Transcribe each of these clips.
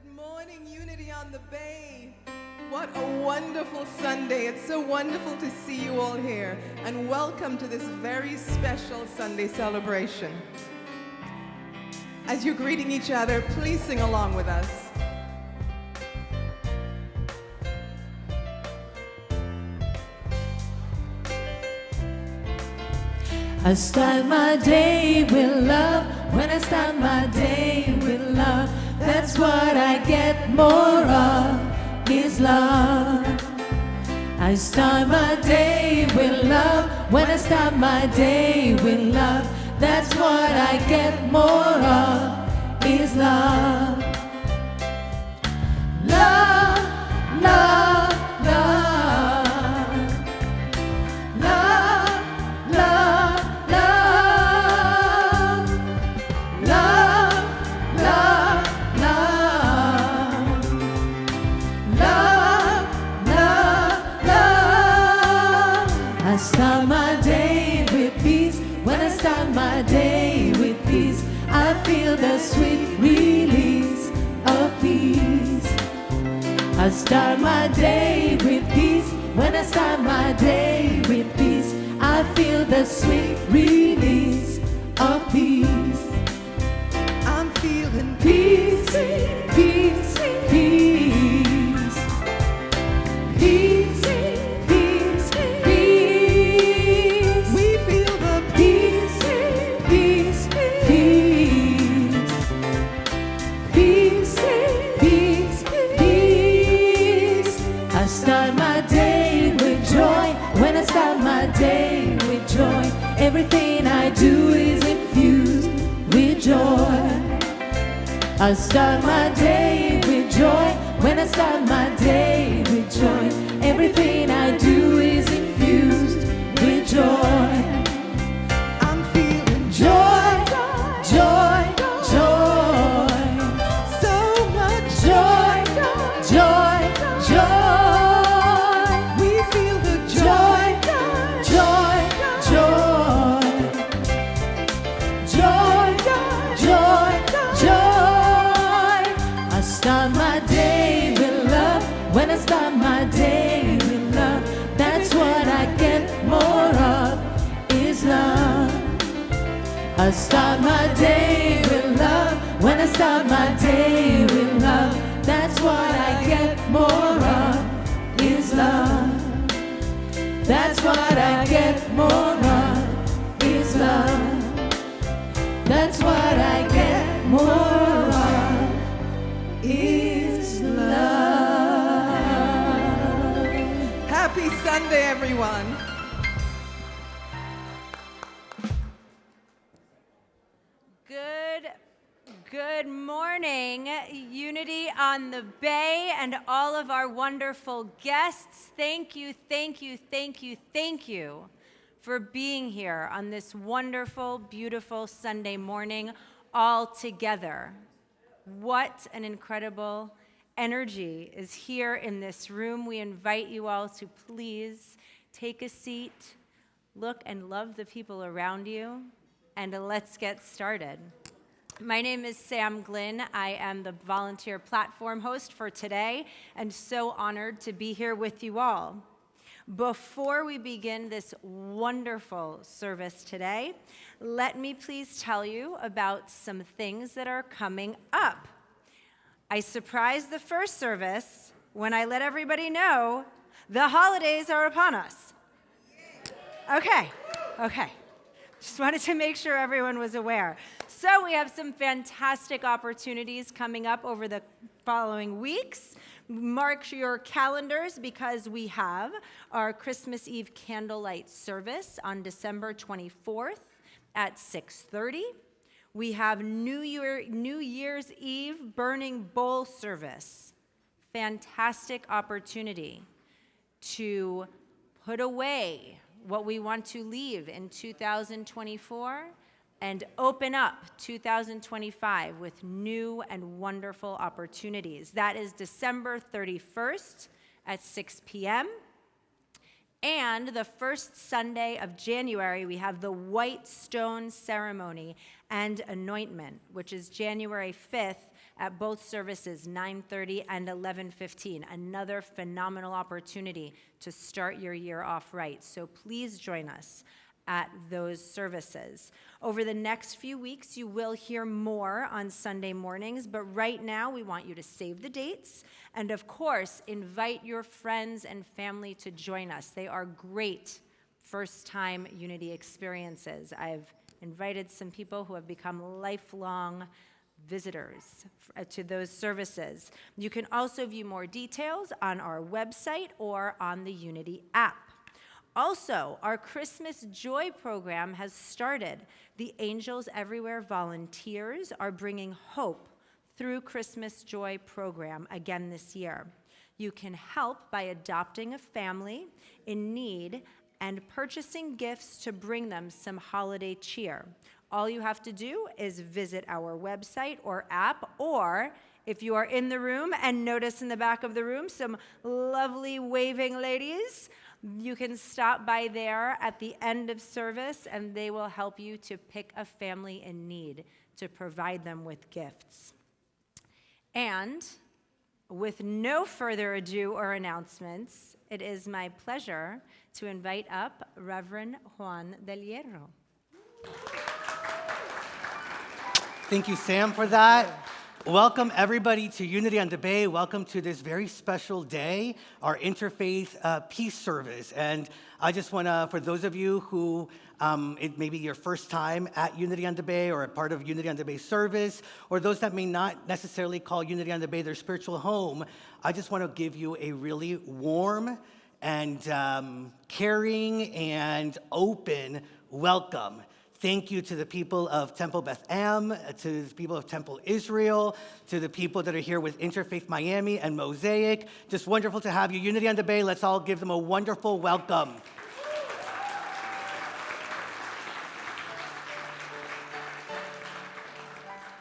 Good morning, Unity on the Bay. What a wonderful Sunday. It's so wonderful to see you all here. And welcome to this very special Sunday celebration. As you're greeting each other, please sing along with us. I start my day with love. When I start my day with love, that's what I get more of, is love. I start my day with love. When I start my day with love, that's what I get more of, is love. Love, love, love. I start my day with peace. When I start my day with peace, I feel the sweet release of peace. I start my day with peace. When I start my day with peace, I feel the sweet release of peace. I'm feeling peace, peace, peace. Peace, peace, peace. We feel the peace, peace, peace. Peace, peace, peace. I start my day with joy. When I start my day with joy, everything I do is infused with joy. I start my day with joy. When I start my day with joy, everything I do is infused with joy. I'm feeling Joy, joy, joy. so much Joy, joy, joy. We feel the joy. Joy, joy, joy. Joy, joy, joy. I start my day with love. When I start my day with love, that's what I get more of, is love. I start my day with love. When I start my day with love, that's what I get more of, is love. That's what I get more of, is love. That's what I get more of, is love. Happy Sunday, everyone. Good morning, Unity on the Bay, and all of our wonderful guests. Thank you, thank you, thank you, thank you for being here on this wonderful, beautiful Sunday morning all together. What an incredible energy is here in this room. We invite you all to please take a seat, look and love the people around you, and let's get started. My name is Sam Glynn. I am the volunteer platform host for today, and so honored to be here with you all. Before we begin this wonderful service today, let me please tell you about some things that are coming up. I surprised the first service when I let everybody know the holidays are upon us. Okay. Just wanted to make sure everyone was aware. So we have some fantastic opportunities coming up over the following weeks. Mark your calendars because we have our Christmas Eve candlelight service on December 24th at 6:30. We have New Year's Eve burning bowl service. Fantastic opportunity to put away what we want to leave in 2024 and open up 2025 with new and wonderful opportunities. That is December 31st at 6 p.m. And the first Sunday of January, we have the White Stone Ceremony and Anointment, which is January 5th at both services, 9:30 and 11:15. Another phenomenal opportunity to start your year off right. So please join us at those services. Over the next few weeks, you will hear more on Sunday mornings, but right now we want you to save the dates and, of course, invite your friends and family to join us. They are great first-time Unity experiences. I've invited some people who have become lifelong visitors to those services. You can also view more details on our website or on the Unity app. Also, our Christmas Joy program has started. The Angels Everywhere volunteers are bringing hope through Christmas Joy program again this year. You can help by adopting a family in need and purchasing gifts to bring them some holiday cheer. All you have to do is visit our website or app, or if you are in the room and notice in the back of the room some lovely waving ladies, you can stop by there at the end of service and they will help you to pick a family in need to provide them with gifts. And with no further ado or announcements, it is my pleasure to invite up Reverend Juan Del Hierro. Thank you, Sam, for that. Welcome, everybody, to Unity on the Bay. Welcome to this very special day, our Interfaith Peace Service. And I just want to, for those of you who it may be your first time at Unity on the Bay or a part of Unity on the Bay service, or those that may not necessarily call Unity on the Bay their spiritual home, I just want to give you a really warm and caring and open welcome. Thank you to the people of Temple Beth Am, to the people of Temple Israel, to the people that are here with Interfaith Miami and Mosaic. Just wonderful to have you. Unity on the Bay, let's all give them a wonderful welcome.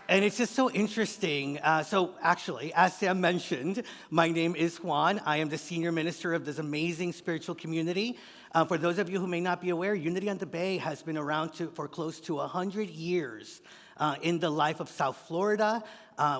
And it's just so interesting. So actually, as Sam mentioned, my name is Juan. I am the senior minister of this amazing spiritual community. For those of you who may not be aware, Unity on the Bay has been around for close to 100 years in the life of South Florida.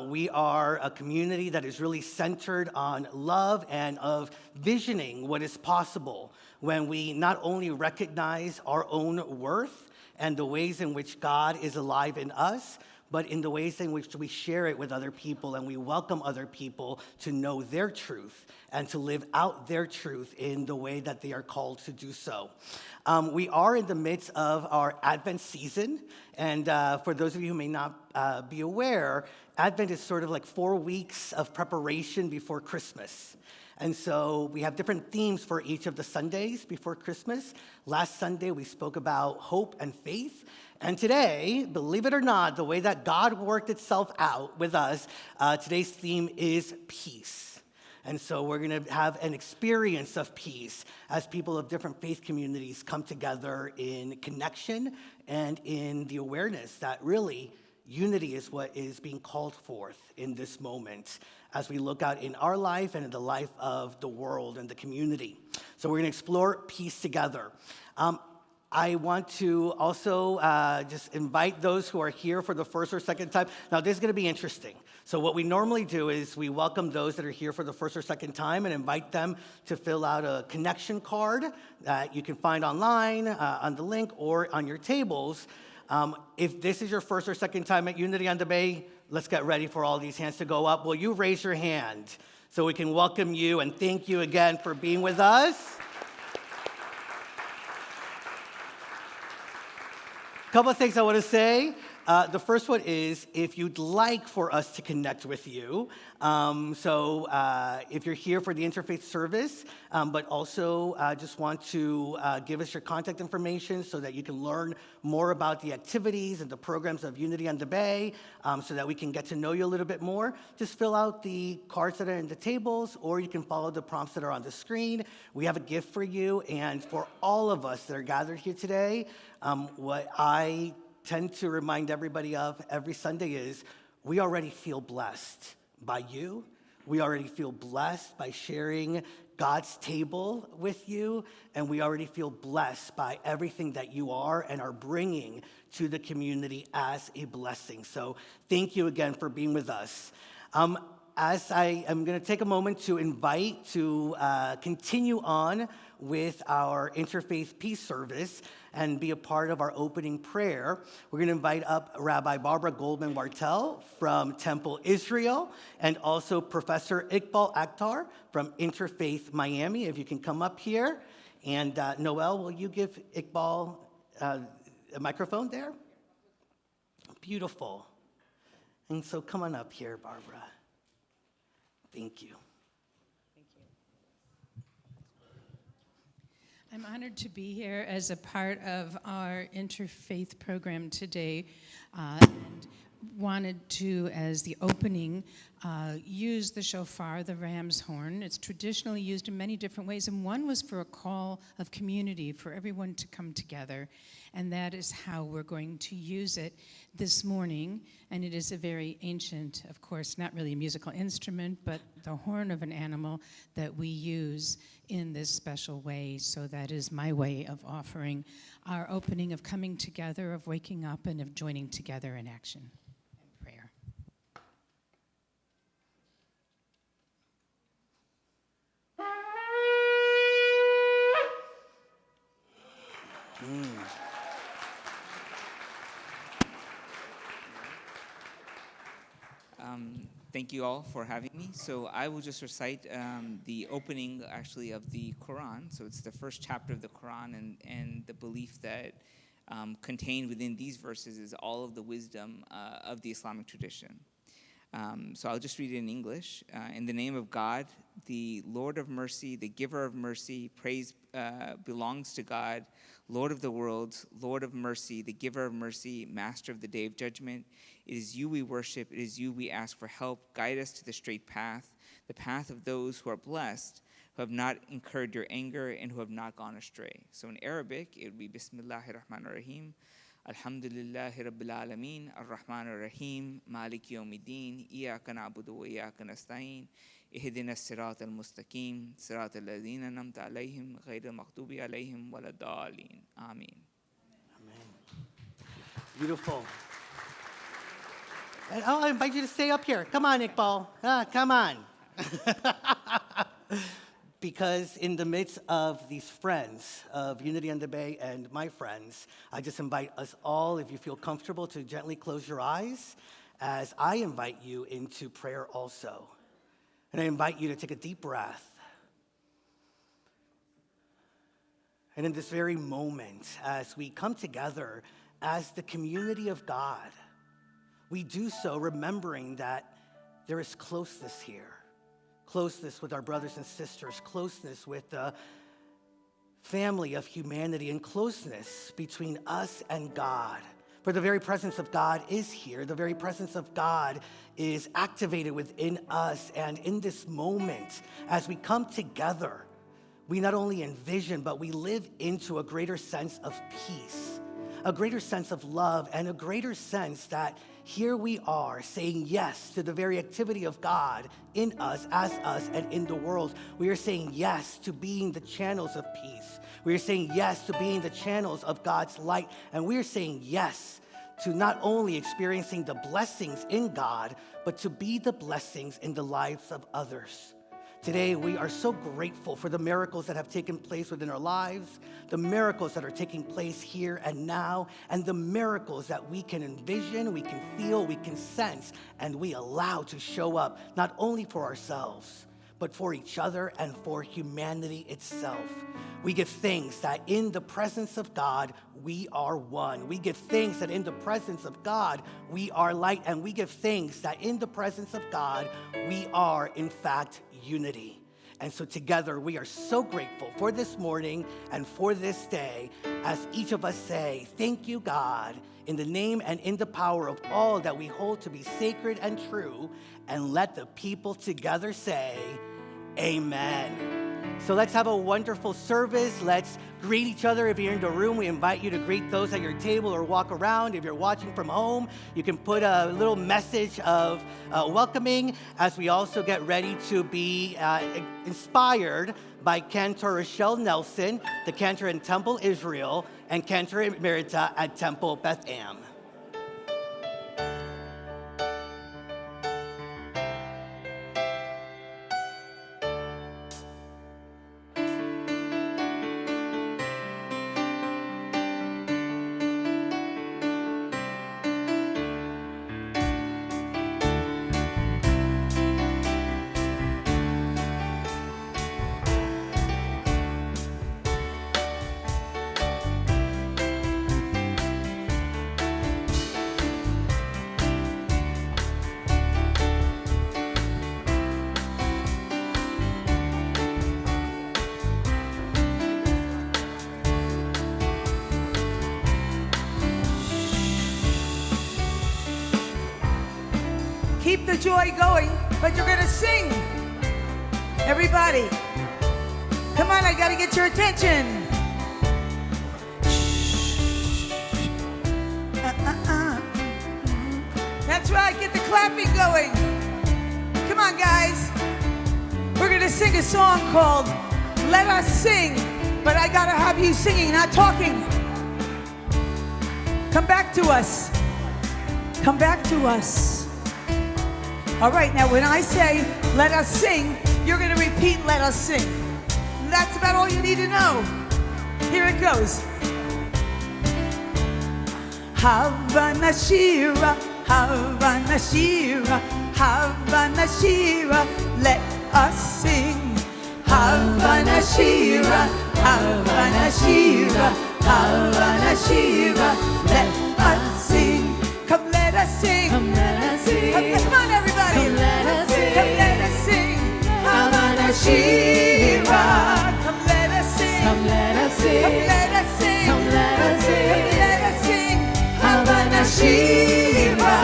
We are a community that is really centered on love and of visioning what is possible when we not only recognize our own worth and the ways in which God is alive in us, but in the ways in which we share it with other people and we welcome other people to know their truth and to live out their truth in the way that they are called to do so. We are in the midst of our Advent season, and for those of you who may not be aware, Advent is sort of like 4 weeks of preparation before Christmas. And so we have different themes for each of the Sundays before Christmas. Last Sunday, we spoke about hope and faith. And today, believe it or not, the way that God worked itself out with us, today's theme is peace. And so we're going to have an experience of peace as people of different faith communities come together in connection and in the awareness that really unity is what is being called forth in this moment as we look out in our life and in the life of the world and the community. So we're going to explore peace together. I want to also just invite those who are here for the first or second time. Now, this is going to be interesting. So what we normally do is we welcome those that are here for the first or second time and invite them to fill out a connection card that you can find online on the link or on your tables. If this is your first or second time at Unity on the Bay, let's get ready for all these hands to go up. Will you raise your hand so we can welcome you and thank you again for being with us? Couple of things I want to say. The first one is if you'd like for us to connect with you, if you're here for the interfaith service, but also just want to give us your contact information so that you can learn more about the activities and the programs of Unity on the Bay, so that we can get to know you a little bit more, just fill out the cards that are in the tables, or you can follow the prompts that are on the screen. We have a gift for you, and for all of us that are gathered here today, what I tend to remind everybody of every Sunday is we already feel blessed by you. We already feel blessed by sharing God's table with you, and we already feel blessed by everything that you are and are bringing to the community as a blessing. So thank you again for being with us. As I am going to take a moment to invite to continue on with our interfaith peace service and be a part of our opening prayer, we're going to invite up Rabbi Barbara Goldman Wartel from Temple Israel and also Professor Iqbal Akhtar from Interfaith Miami. If you can come up here. And Noel, will you give Iqbal a microphone there? Beautiful. And so come on up here, Barbara. Thank you. I'm honored to be here as a part of our interfaith program today, and wanted to, as the opening, use the shofar, the ram's horn. It's traditionally used in many different ways, and one was for a call of community, for everyone to come together, and that is how we're going to use it this morning. And it is a very ancient, of course, not really a musical instrument, but the horn of an animal that we use in this special way. So that is my way of offering our opening of coming together, of waking up, and of joining together in action and prayer. Thank you all for having me. So I will just recite the opening, actually, of the Quran. So it's the first chapter of the Quran, and the belief that contained within these verses is all of the wisdom of the Islamic tradition. So I'll just read it in English. In the name of God, the Lord of mercy, the giver of mercy, praise belongs to God, Lord of the worlds, Lord of mercy, the giver of mercy, master of the day of judgment. It is you we worship. It is you we ask for help. Guide us to the straight path, the path of those who are blessed, who have not incurred your anger and who have not gone astray. So in Arabic, it would be Bismillahir Rahmanir Rahim. Alhamdulillahi Rabbil Alameen, Ar-Rahman Ar-Rahim, Malik Yawmiddin, Iyaka na'budu wa iyaka nasta'in, Ihdina as-sirat al-mustaqim, sirat al-ladhina namta alayhim, ghayr al-maghdubi alayhim waladdallin. Ameen. Beautiful. And I invite you to stay up here. Come on, Iqbal. Come on. Because in the midst of these friends of Unity on the Bay and my friends, I just invite us all, if you feel comfortable, to gently close your eyes as I invite you into prayer also. And I invite you to take a deep breath. And in this very moment, as we come together as the community of God, we do so remembering that there is closeness here. Closeness with our brothers and sisters, closeness with the family of humanity, and closeness between us and God. For the very presence of God is here. The very presence of God is activated within us. And in this moment, as we come together, we not only envision, but we live into a greater sense of peace, a greater sense of love, and a greater sense that here we are saying yes to the very activity of God in us, as us, and in the world. We are saying yes to being the channels of peace. We are saying yes to being the channels of God's light. And we are saying yes to not only experiencing the blessings in God, but to be the blessings in the lives of others. Today, we are so grateful for the miracles that have taken place within our lives, the miracles that are taking place here and now, and the miracles that we can envision, we can feel, we can sense, and we allow to show up, not only for ourselves, but for each other and for humanity itself. We give thanks that in the presence of God, we are one. We give thanks that in the presence of God, we are light. And we give thanks that in the presence of God, we are, in fact, unity. And so together, we are so grateful for this morning and for this day, as each of us say, thank you, God, in the name and in the power of all that we hold to be sacred and true. And let the people together say, amen. So let's have a wonderful service. Let's greet each other. If you're in the room, we invite you to greet those at your table or walk around. If you're watching from home, you can put a little message of welcoming, as we also get ready to be inspired by Cantor Rochelle Nelson, the Cantor in Temple Israel, and Cantor Emerita at Temple Beth Am. joy going, but you're going to sing. Everybody. Come on, I got to get your attention. That's right, get the clapping going. Come on, guys. We're going to sing a song called Let Us Sing, but I got to have you singing, not talking. Come back to us. Come back to us. All right, now when I say let us sing, you're going to repeat let us sing. And that's about all you need to know. Here it goes. Havana Shira, Havana Shira, Havana Shira, let us sing. Havana Shira, Havana Shira, Havana Shira, let us sing. Come let us sing. Come let us sing. Come on, everybody. Come let us sing. Come let us sing. Havana Shira. Come let us sing. Come let us sing. Come let us sing. Come let us sing. Come let us sing. Havana Shira,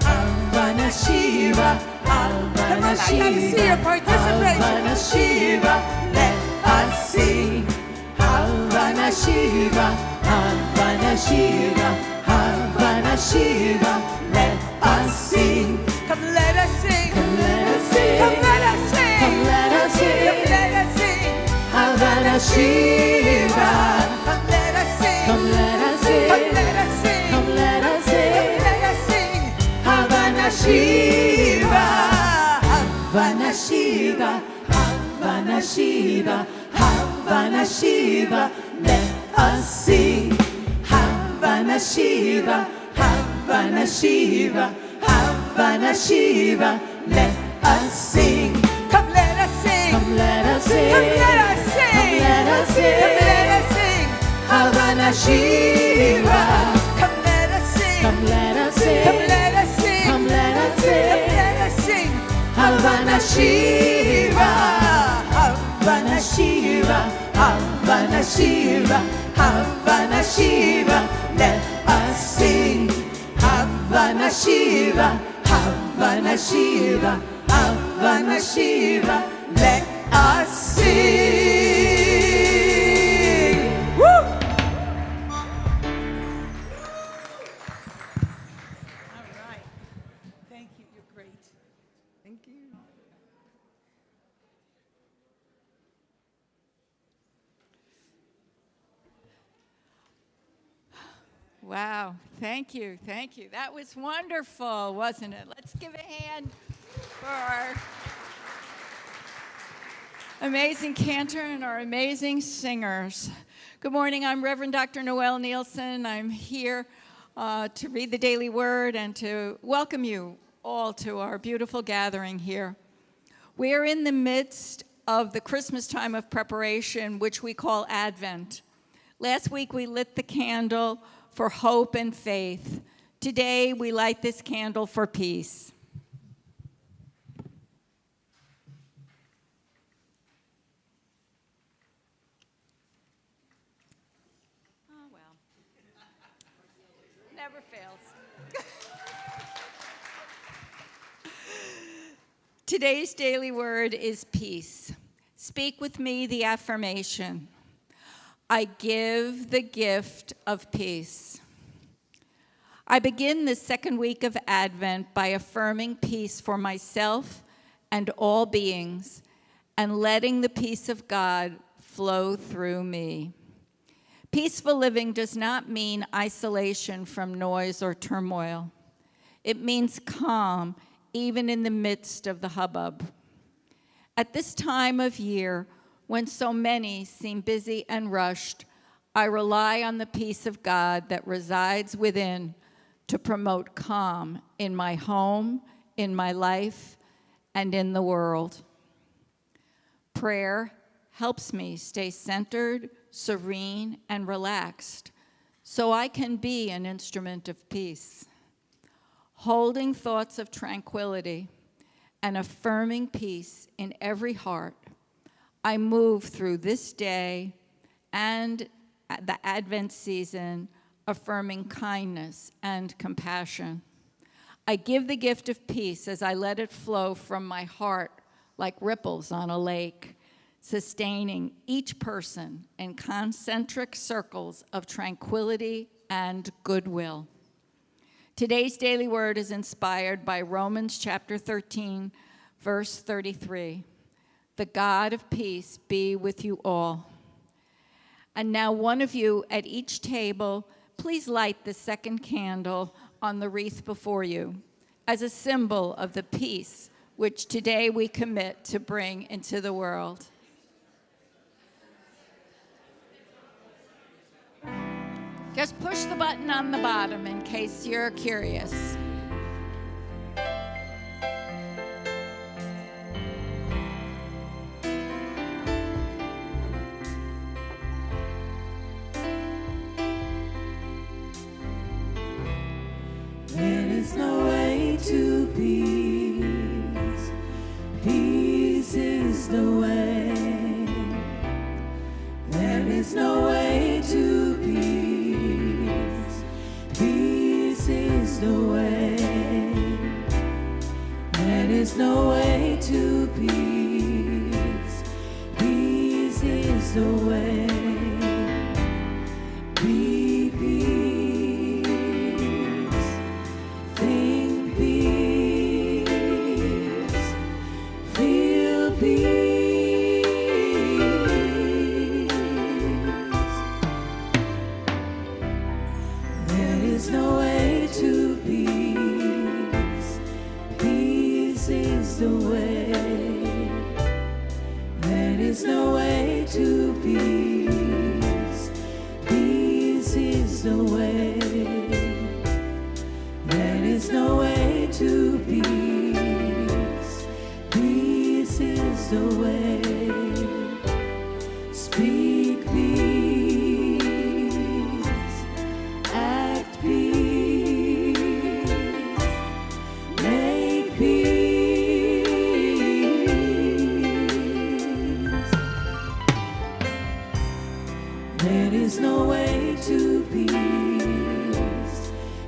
Havana Shira, Come on, Havana I gotta see your participation. Havana Shira, let us sing. Havana Shira, Havana Shira, Havana Shira, let us sing. Come let us sing. Come let us sing. Come let us sing. Come let us sing. Come let us sing. Havana Shira, Come let us sing. come let us sing. Come let us sing. Come let us sing. Come let us sing. Havana Shiva, Havana Shiva, Havana Shiva, Havana Shiva, let us sing. Havana Shiva, Havana Shiva, Havana Shiva, let us sing. Come let us sing. Come let us sing. Come let us sing. Come let us sing. Come let us sing. Havana Shiva, Come let us sing. come let us sing. Come let us sing. Come let us sing. Come let us sing. Havana Shiva, Havana Shiva, Havana Shiva, Havana Shiva, let us sing. Havana Shiva, Havana Shiva, Havana Shiva, let us sing. Woo! All right. Thank you. You're great. Thank you. Wow, thank you, thank you. That was wonderful, wasn't it? Let's give a hand for our amazing cantor and our amazing singers. Good morning, I'm Reverend Dr. Noelle Nielsen. I'm here to read the Daily Word and to welcome you all to our beautiful gathering here. We are in the midst of the Christmas time of preparation, which we call Advent. Last week we lit the candle for hope and faith. Today we light this candle for peace. Oh, well. Never fails. Today's daily word is peace. Speak with me the affirmation. I give the gift of peace. I begin the second week of Advent by affirming peace for myself and all beings and letting the peace of God flow through me. Peaceful living does not mean isolation from noise or turmoil. It means calm, even in the midst of the hubbub. At this time of year, when so many seem busy and rushed, I rely on the peace of God that resides within to promote calm in my home, in my life, and in the world. Prayer helps me stay centered, serene, and relaxed so I can be an instrument of peace. Holding thoughts of tranquility and affirming peace in every heart, I move through this day and the Advent season affirming kindness and compassion. I give the gift of peace as I let it flow from my heart like ripples on a lake, sustaining each person in concentric circles of tranquility and goodwill. Today's daily word is inspired by Romans chapter 13, verse 33. The God of peace be with you all. And now one of you at each table, please light the second candle on the wreath before you as a symbol of the peace which today we commit to bring into the world. Just push the button on the bottom in case you're curious. There is no way to peace. Peace is the way. There is no way to peace. Peace is the way. There is no way to peace. Peace is the way. Be peace. Think peace. Feel peace. There is no way to peace. Peace is the way. There is no way to peace. Peace is the way. There is no way to peace. Peace is the way. Speak peace. Act peace. Make peace. There is no way to peace.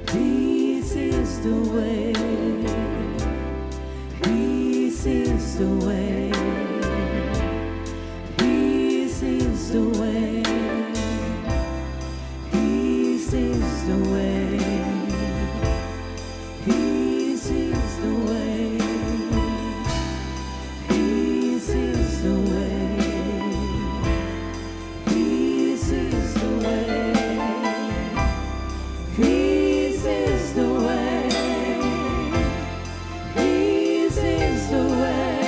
Peace is the way. Peace is the way. Peace is the way. Peace is the way. Peace is the way. Peace is the way. Peace is the way. Peace is the way. Peace is the way.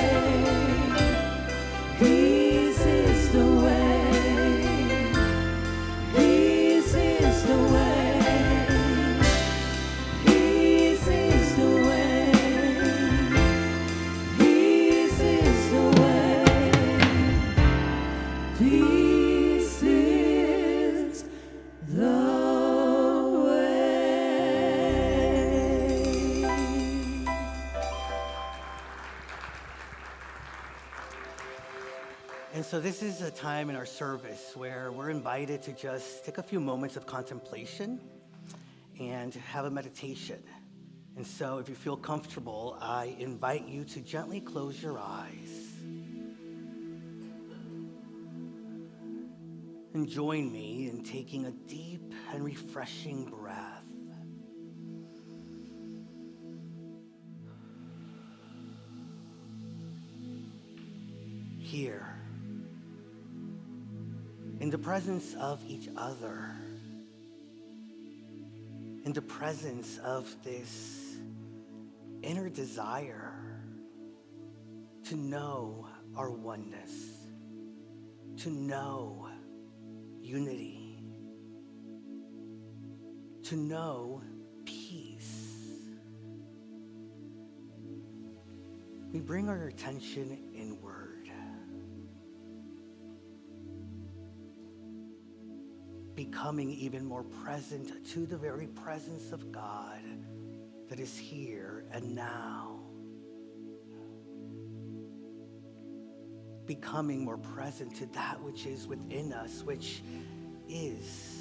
Peace is the way. Peace is the way. Peace is the way. Peace is the way. Peace is the way. And so this is a time in our service where we're invited to just take a few moments of contemplation and have a meditation. And so if you feel comfortable, I invite you to gently close your eyes and join me in taking a deep and refreshing breath. Here, in the presence of each other, in the presence of this inner desire to know our oneness, to know unity, to know peace. We bring our attention inward. Becoming even more present to the very presence of God that is here and now. Becoming more present to that which is within us, which is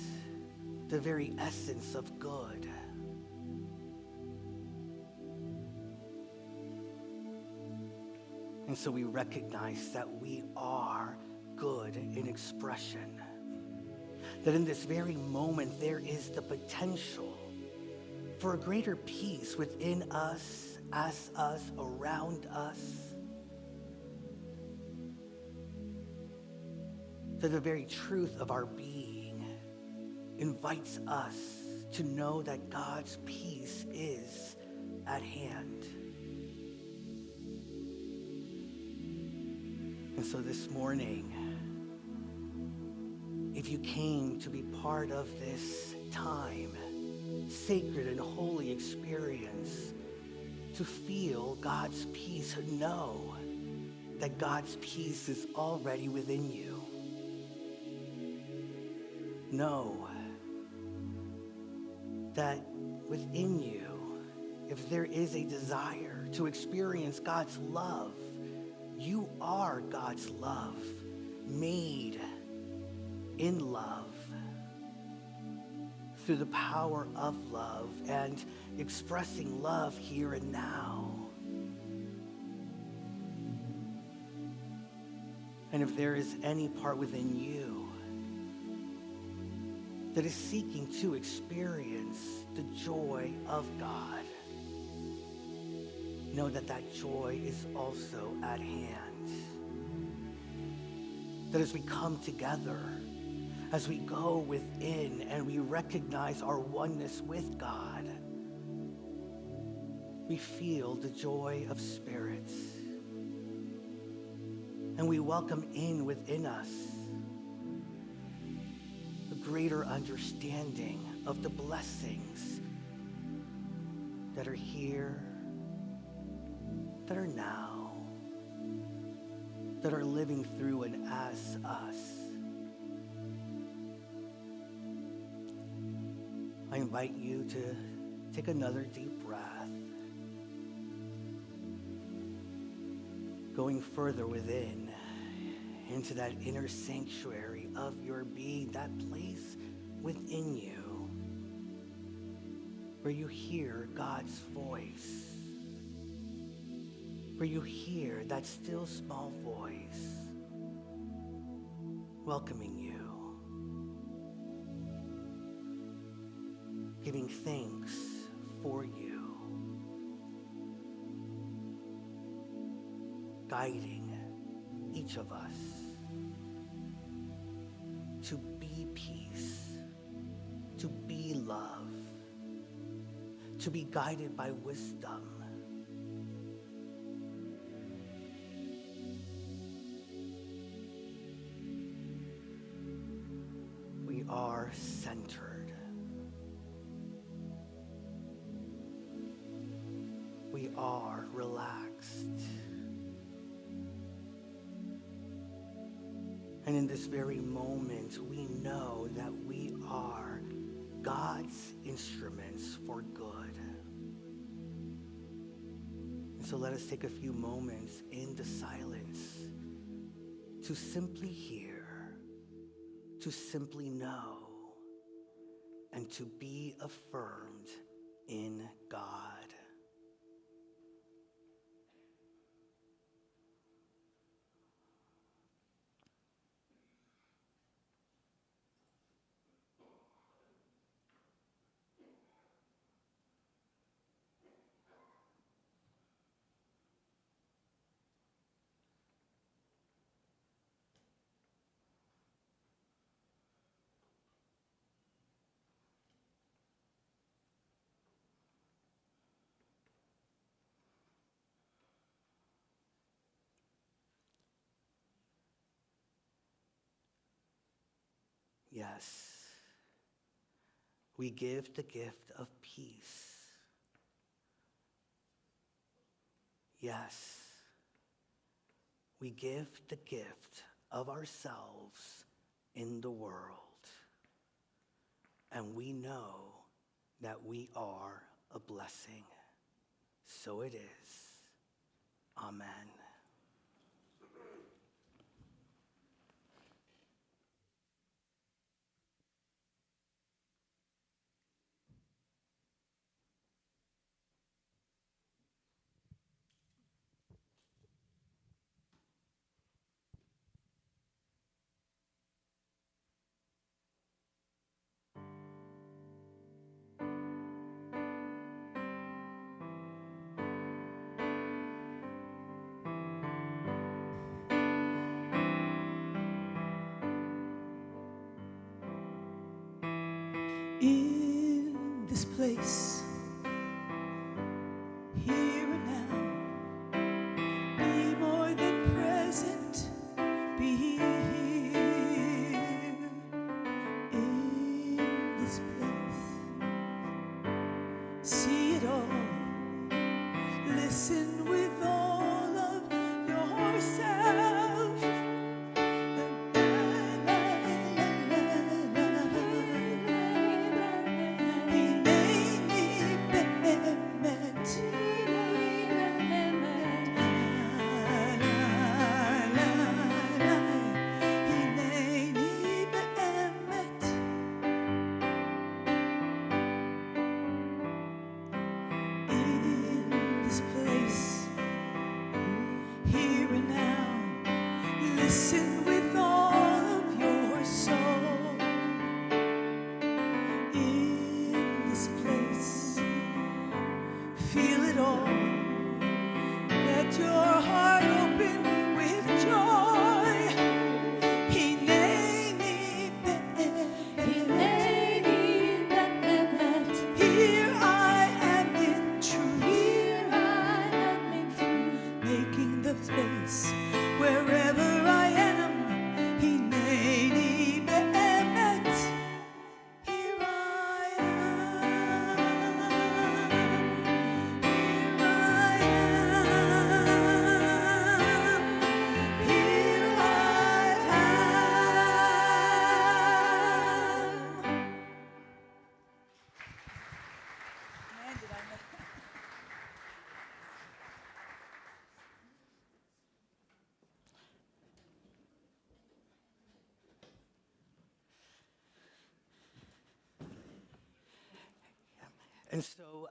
the very essence of good. And so we recognize that we are good in expression. That in this very moment, there is the potential for a greater peace within us, as us, around us. That the very truth of our being invites us to know that God's peace is at hand. And so this morning, if you came to be part of this time, sacred and holy experience, to feel God's peace, know that God's peace is already within you. Know that within you, if there is a desire to experience God's love, you are God's love, made in love, through the power of love and expressing love here and now. And if there is any part within you that is seeking to experience the joy of God, know that that joy is also at hand. That as we come together, as we go within and we recognize our oneness with God, we feel the joy of spirit. And we welcome in within us a greater understanding of the blessings that are here, that are now, that are living through and as us. I invite you to take another deep breath, going further within into that inner sanctuary of your being, that place within you where you hear God's voice, where you hear that still small voice welcoming you, giving thanks for you, guiding each of us to be peace, to be love, to be guided by wisdom. We are centered. We are relaxed. And in this very moment, we know that we are God's instruments for good. And so let us take a few moments in the silence to simply hear, to simply know, and to be affirmed in God. Yes, we give the gift of peace. Yes, we give the gift of ourselves in the world. And we know that we are a blessing. So it is. Amen. in this place, here and now. Be more than present, be here in this place. See it all, listen with all of yourself. In this place, here and now, listen with all of your soul. In this place, feel it all. Let your heart open with joy. Hineni be'emet. Here I am in truth, making the space wherever I am. Hineni be'emet. Here I am. Here I am. Here I am. And so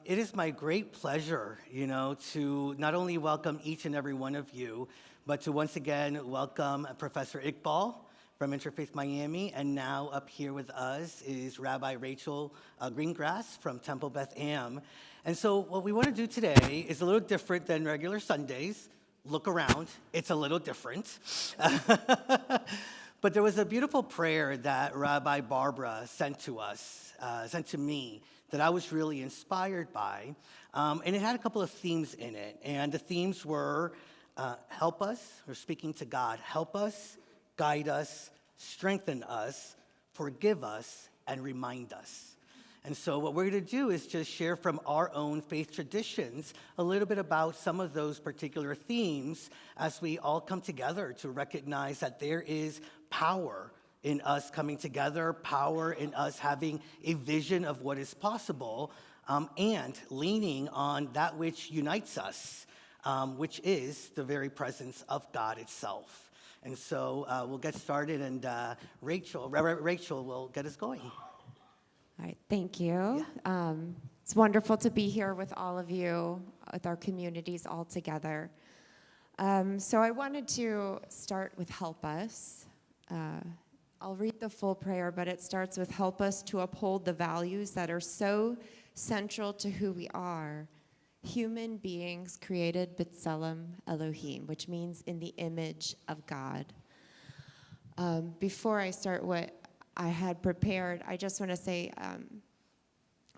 it is my great pleasure, to not only welcome each and every one of you, but to once again welcome Professor Iqbal from Interfaith Miami. And now up here with us is Rabbi Rachel Greengrass from Temple Beth Am. And so what we want to do today is a little different than regular Sundays. Look around, it's a little different. But there was a beautiful prayer that Rabbi Barbara sent to me, that I was really inspired by. And it had a couple of themes in it. And the themes were help us, or speaking to God, help us, guide us, strengthen us, forgive us, and remind us. And so what we're going to do is just share from our own faith traditions a little bit about some of those particular themes as we all come together to recognize that there is power in us coming together, power in us having a vision of what is possible, and leaning on that which unites us, which is the very presence of God itself. And so we'll get started, and Rachel will get us going. All right, thank you. It's wonderful to be here with all of you, with our communities all together. So I wanted to start with help us. I'll read the full prayer, but it starts with help us to uphold the values that are so central to who we are. Human beings created B'Tselem Elohim, which means in the image of God. Before I start what I had prepared, I just want to say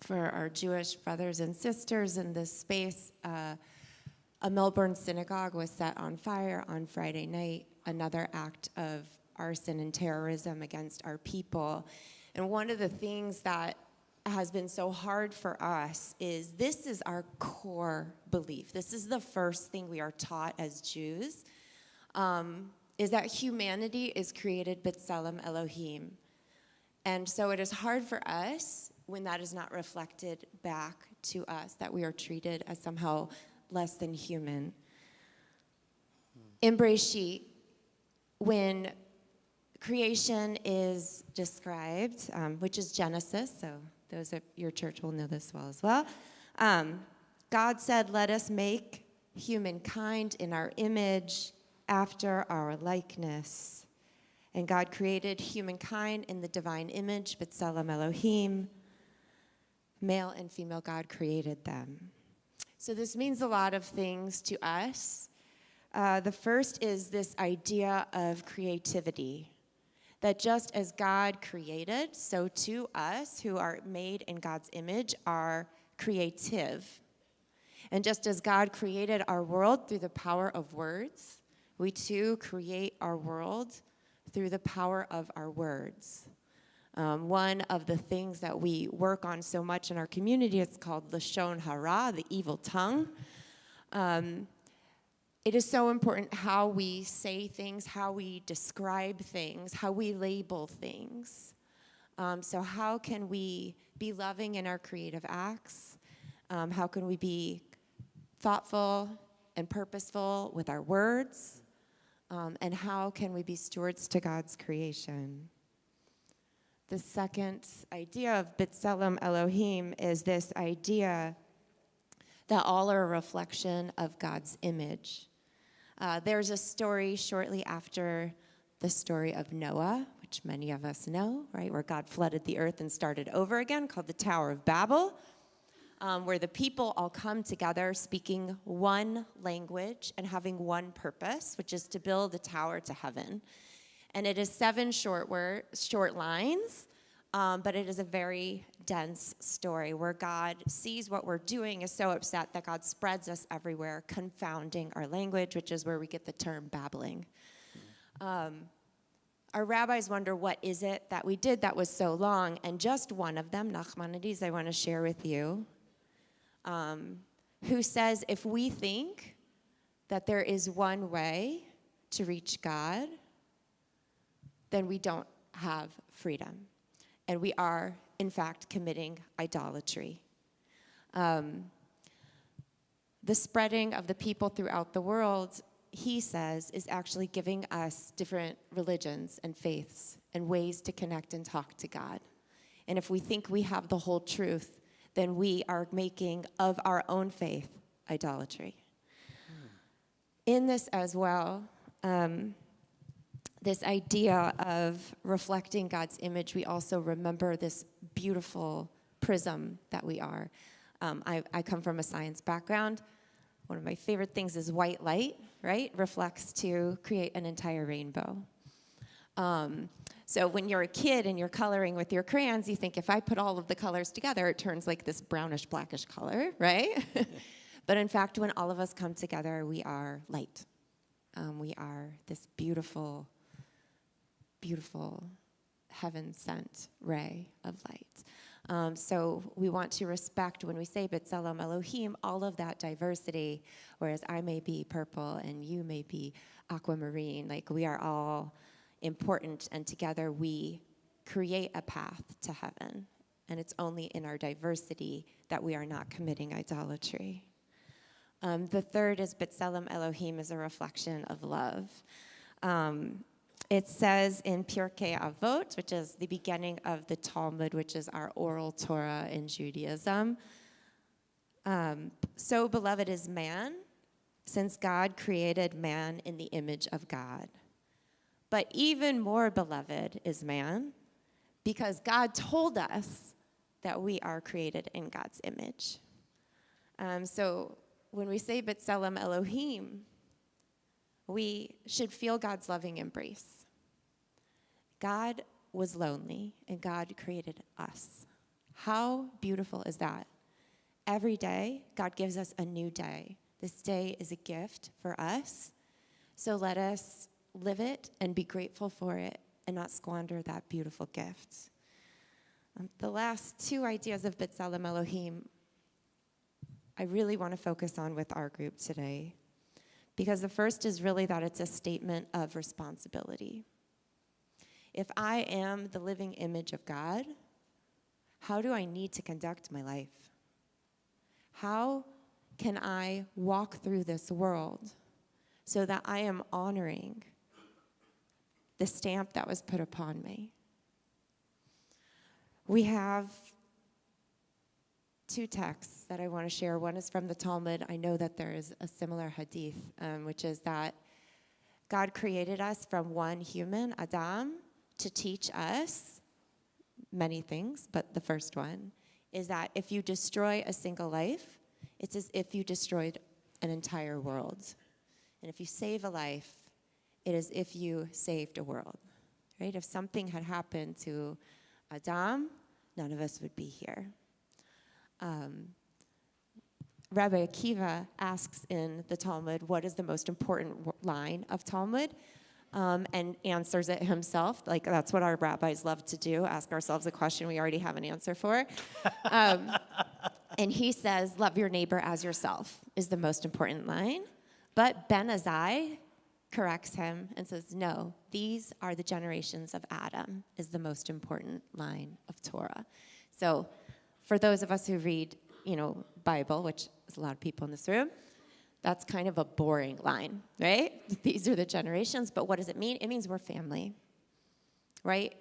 for our Jewish brothers and sisters in this space, a Melbourne synagogue was set on fire on Friday night, another act of arson and terrorism against our people. And one of the things that has been so hard for us is this is our core belief. This is the first thing we are taught as Jews, is that humanity is created B'Tselem Elohim. And so it is hard for us when that is not reflected back to us, that we are treated as somehow less than human. In Bereshit, when creation is described, which is Genesis, so those at your church will know this well as well. God said, let us make humankind in our image after our likeness. And God created humankind in the divine image, B'Tselem Elohim. Male and female, God created them. So this means a lot of things to us. The first is this idea of creativity, That just as God created, so too us who are made in God's image are creative. And just as God created our world through the power of words, we too create our world through the power of our words. One of the things that we work on so much in our community is called Lashon Hara, the evil tongue. It is so important how we say things, how we describe things, how we label things. So how can we be loving in our creative acts? How can we be thoughtful and purposeful with our words? And how can we be stewards to God's creation? The second idea of B'Tselem Elohim is this idea that all are a reflection of God's image. There's a story shortly after the story of Noah, which many of us know, right, where God flooded the earth and started over again, called the Tower of Babel, where the people all come together speaking one language and having one purpose, which is to build a tower to heaven. And it is 7 short lines, but it is a very dense story where God sees what we're doing, is so upset that God spreads us everywhere, confounding our language, which is where we get the term babbling. Our rabbis wonder, what is it that we did that was so long? And just one of them, Nachmanides, I want to share with you, who says if we think that there is one way to reach God, then we don't have freedom. And we are, in fact, committing idolatry. The spreading of the people throughout the world, he says, is actually giving us different religions and faiths and ways to connect and talk to God. And if we think we have the whole truth, then we are making of our own faith idolatry. In this as well, this idea of reflecting God's image, we also remember this beautiful prism that we are. I come from a science background. One of my favorite things is white light, right? Reflects to create an entire rainbow. So when you're a kid and you're coloring with your crayons, you think if I put all of the colors together, it turns like this brownish, blackish color, right? But in fact, when all of us come together, we are light. We are this beautiful, beautiful heaven-sent ray of light. So we want to respect, when we say B'Tselem Elohim, all of that diversity, whereas I may be purple and you may be aquamarine. Like, we are all important, and together we create a path to heaven. And it's only in our diversity that we are not committing idolatry. The third is B'Tselem Elohim is a reflection of love. It says in Pirkei Avot, which is the beginning of the Talmud, which is our oral Torah in Judaism. So beloved is man, since God created man in the image of God. But even more beloved is man, because God told us that we are created in God's image. So when we say B'Tselem Elohim, we should feel God's loving embrace. God was lonely, and God created us. How beautiful is that? Every day, God gives us a new day. This day is a gift for us, so let us live it and be grateful for it and not squander that beautiful gift. The last 2 ideas of B'Tselem Elohim I really want to focus on with our group today, because the first is really that it's a statement of responsibility. If I am the living image of God, how do I need to conduct my life? How can I walk through this world so that I am honoring the stamp that was put upon me? We have 2 texts that I want to share. One is from the Talmud. I know that there is a similar hadith, which is that God created us from one human, Adam, to teach us many things, but the first one is that if you destroy a single life, it's as if you destroyed an entire world. And if you save a life, it is if you saved a world, right? If something had happened to Adam, none of us would be here. Rabbi Akiva asks in the Talmud, what is the most important line of Talmud? And answers it himself. Like, that's what our rabbis love to do, ask ourselves a question we already have an answer for. And he says, love your neighbor as yourself is the most important line. But Ben Azai corrects him and says, no, these are the generations of Adam is the most important line of Torah. So for those of us who read, Bible, which is a lot of people in this room, that's kind of a boring line, right? These are the generations, but what does it mean? It means we're family, right?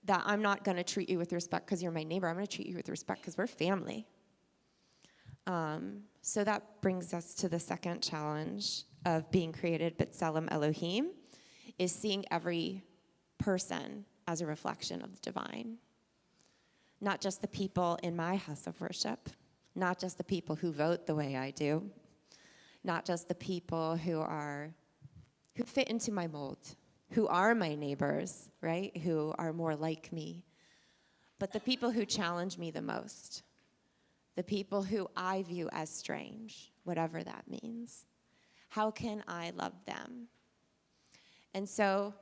That I'm not going to treat you with respect because you're my neighbor. I'm going to treat you with respect because we're family. So that brings us to the second challenge of being created, B'Tselem Elohim, is seeing every person as a reflection of the divine. Not just the people in my house of worship, not just the people who vote the way I do, not just the people who fit into my mold, who are my neighbors, right? Who are more like me, but the people who challenge me the most, the people who I view as strange, whatever that means. How can I love them? And so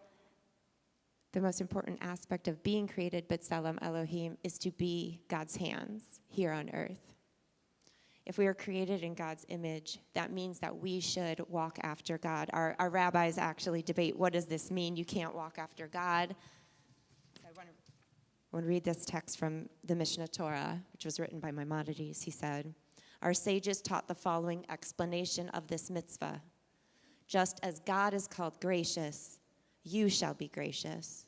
the most important aspect of being created, B'Tselem Elohim, is to be God's hands here on earth. If we are created in God's image, that means that we should walk after God. Our rabbis actually debate, what does this mean? You can't walk after God. I want to read this text from the Mishnah Torah, which was written by Maimonides. He said, our sages taught the following explanation of this mitzvah. Just as God is called gracious, you shall be gracious.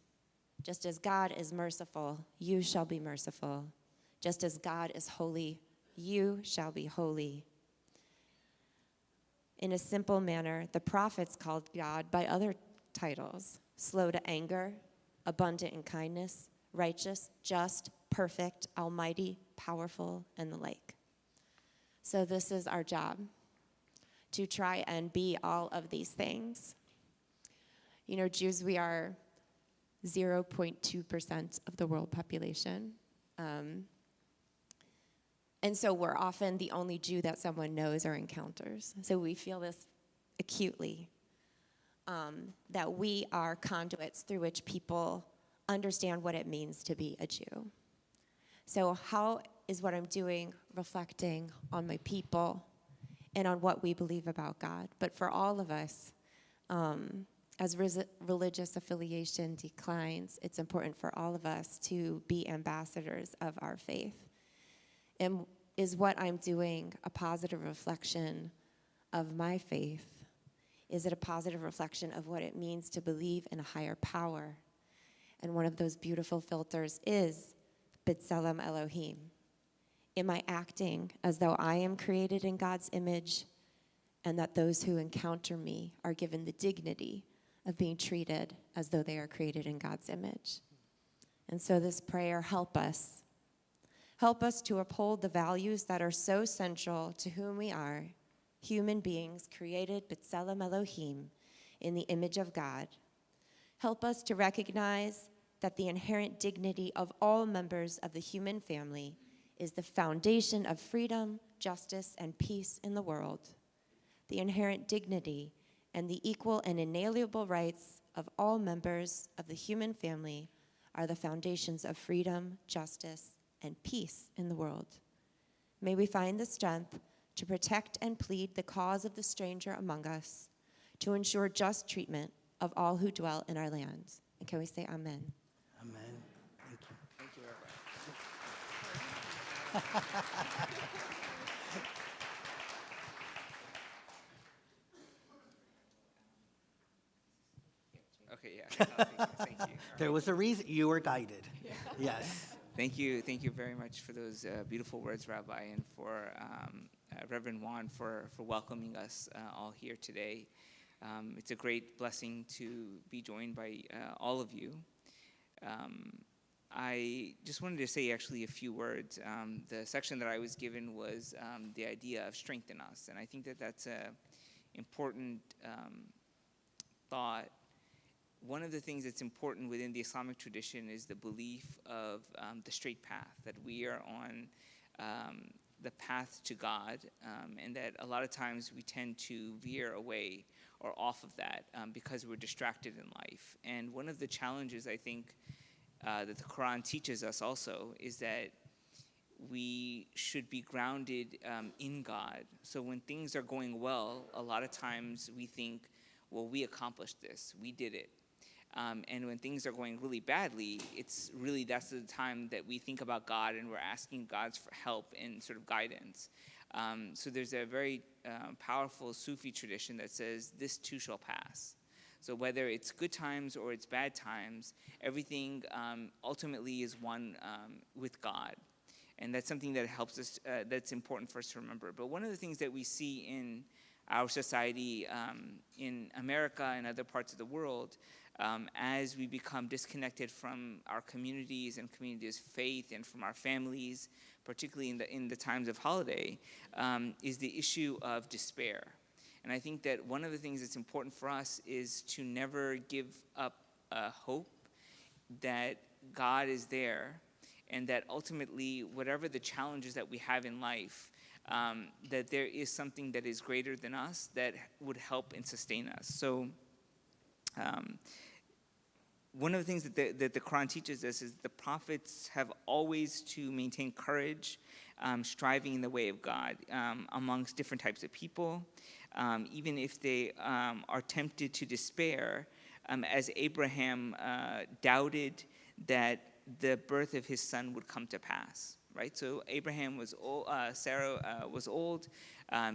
Just as God is merciful, you shall be merciful. Just as God is holy, you shall be holy. In a simple manner, the prophets called God by other titles: slow to anger, abundant in kindness, righteous, just, perfect, almighty, powerful, and the like. So this is our job, to try and be all of these things. Jews, we are 0.2% of the world population. And so we're often the only Jew that someone knows or encounters. So we feel this acutely, that we are conduits through which people understand what it means to be a Jew. So how is what I'm doing reflecting on my people and on what we believe about God? But for all of us, as religious affiliation declines, it's important for all of us to be ambassadors of our faith. And is what I'm doing a positive reflection of my faith? Is it a positive reflection of what it means to believe in a higher power? And one of those beautiful filters is B'Tselem Elohim. Am I acting as though I am created in God's image and that those who encounter me are given the dignity of being treated as though they are created in God's image? And so this prayer, help us. Help us to uphold the values that are so central to whom we are, human beings created B'Tselem Elohim in the image of God. Help us to recognize that the inherent dignity of all members of the human family is the foundation of freedom, justice, and peace in the world. The inherent dignity and the equal and inalienable rights of all members of the human family are the foundations of freedom, justice, and peace in the world. May we find the strength to protect and plead the cause of the stranger among us, to ensure just treatment of all who dwell in our land. And can we say amen? Amen. Thank you. Thank you, Rabbi. Okay, yeah. Thank you. There was a reason you were guided. Yes. Thank you very much for those beautiful words, Rabbi, and for Reverend Juan for welcoming us all here today. It's a great blessing to be joined by all of you. I just wanted to say actually a few words. The section that I was given was the idea of strengthen us, and I think that that's an important thought one of the things that's important within the Islamic tradition is the belief of the straight path, that we are on the path to God, and that a lot of times we tend to veer away or off of that because we're distracted in life. And one of the challenges I think that the Quran teaches us also is that we should be grounded in God. So when things are going well, a lot of times we think, well, we accomplished this, we did it. And when things are going really badly, it's really, that's the time that we think about God and we're asking God for help and sort of guidance. So there's a very powerful Sufi tradition that says, this too shall pass. So whether it's good times or it's bad times, everything ultimately is one with God. And that's something that helps us, that's important for us to remember. But one of the things that we see in our society, in America and other parts of the world, as we become disconnected from our communities and communities' faith and from our families, particularly in the times of holiday, is the issue of despair. And I think that one of the things that's important for us is to never give up hope that God is there, and that ultimately, whatever the challenges that we have in life, that there is something that is greater than us that would help and sustain us. So one of the things that the Quran teaches us is the prophets have always to maintain courage, striving in the way of God amongst different types of people, even if they are tempted to despair, as Abraham doubted that the birth of his son would come to pass, right? So Abraham was old, Sarah was old.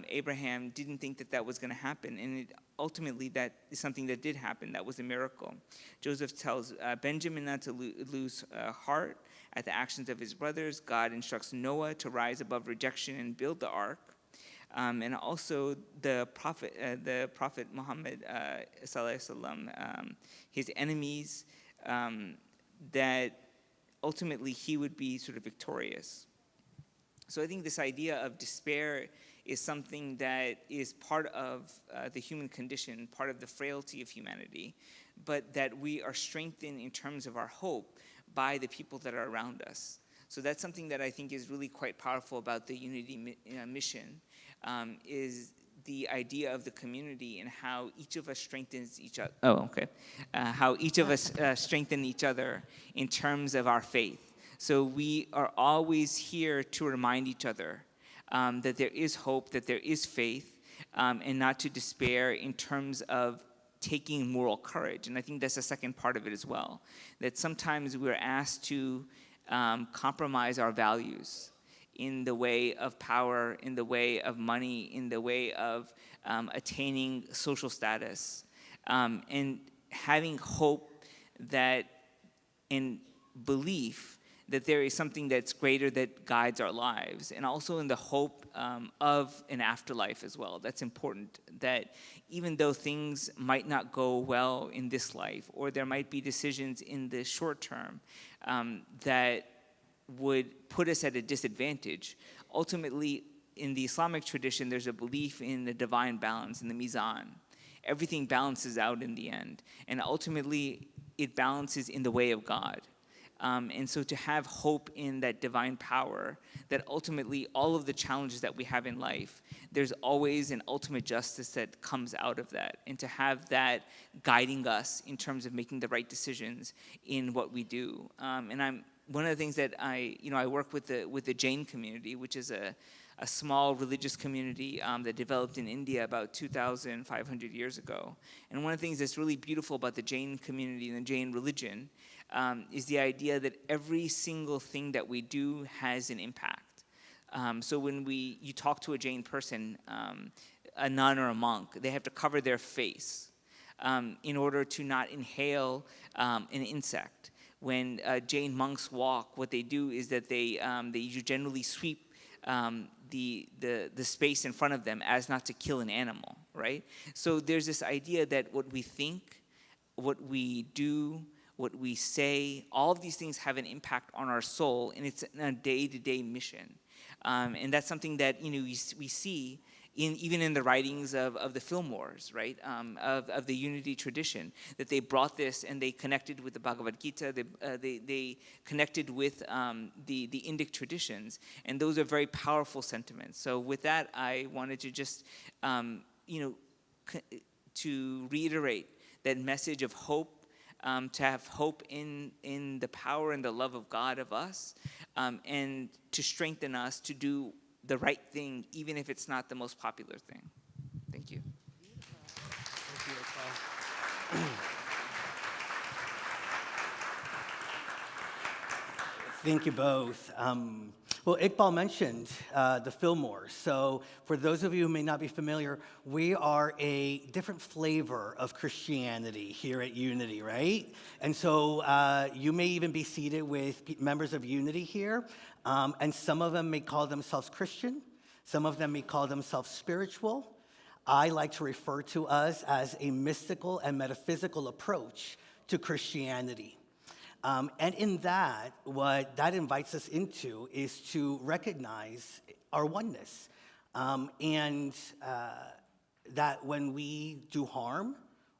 Abraham didn't think that was going to happen, and ultimately that is something that did happen. That was a miracle. Joseph tells Benjamin not to lose heart at the actions of his brothers. God instructs Noah to rise above rejection and build the ark. And also the Prophet Muhammad his enemies, that ultimately he would be sort of victorious. So I think this idea of despair is something that is part of the human condition, part of the frailty of humanity, but that we are strengthened in terms of our hope by the people that are around us. So that's something that I think is really quite powerful about the Unity mission, is the idea of the community and how each of us strengthens each other. How each of us strengthen each other in terms of our faith. So we are always here to remind each other that there is hope, that there is faith, and not to despair in terms of taking moral courage. And I think that's the second part of it as well, that sometimes we're asked to compromise our values in the way of power, in the way of money, in the way of attaining social status, and having hope that in belief that there is something that's greater that guides our lives, and also in the hope of an afterlife as well. That's important, that even though things might not go well in this life, or there might be decisions in the short term that would put us at a disadvantage, ultimately in the Islamic tradition there's a belief in the divine balance, in the mizan. Everything balances out in the end, and ultimately it balances in the way of God. And so to have hope in that divine power, that ultimately all of the challenges that we have in life, there's always an ultimate justice that comes out of that, and to have that guiding us in terms of making the right decisions in what we do. And one of the things that I work with the Jain community, which is a small religious community that developed in India about 2,500 years ago. And one of the things that's really beautiful about the Jain community and the Jain religion is the idea that every single thing that we do has an impact. So when you talk to a Jain person, a nun or a monk, they have to cover their face in order to not inhale an insect. When Jain monks walk, what they do is that they generally sweep the space in front of them as not to kill an animal, right? So there's this idea that what we think, what we do, what we say, all of these things have an impact on our soul, and it's a day-to-day mission. And that's something that we see even in the writings of the Fillmores, right, of the unity tradition, that they brought this and they connected with the Bhagavad Gita, they connected with the Indic traditions, and those are very powerful sentiments. So with that, I wanted to just, to reiterate that message of hope, to have hope in the power and the love of God of us, and to strengthen us to do the right thing, even if it's not the most popular thing. Thank you. Thank you both. Well, Iqbal mentioned the Fillmores. So for those of you who may not be familiar, we are a different flavor of Christianity here at Unity, right? And so you may even be seated with members of Unity here, and some of them may call themselves Christian. Some of them may call themselves spiritual. I like to refer to us as a mystical and metaphysical approach to Christianity. And in that, what that invites us into is to recognize our oneness. And that when we do harm,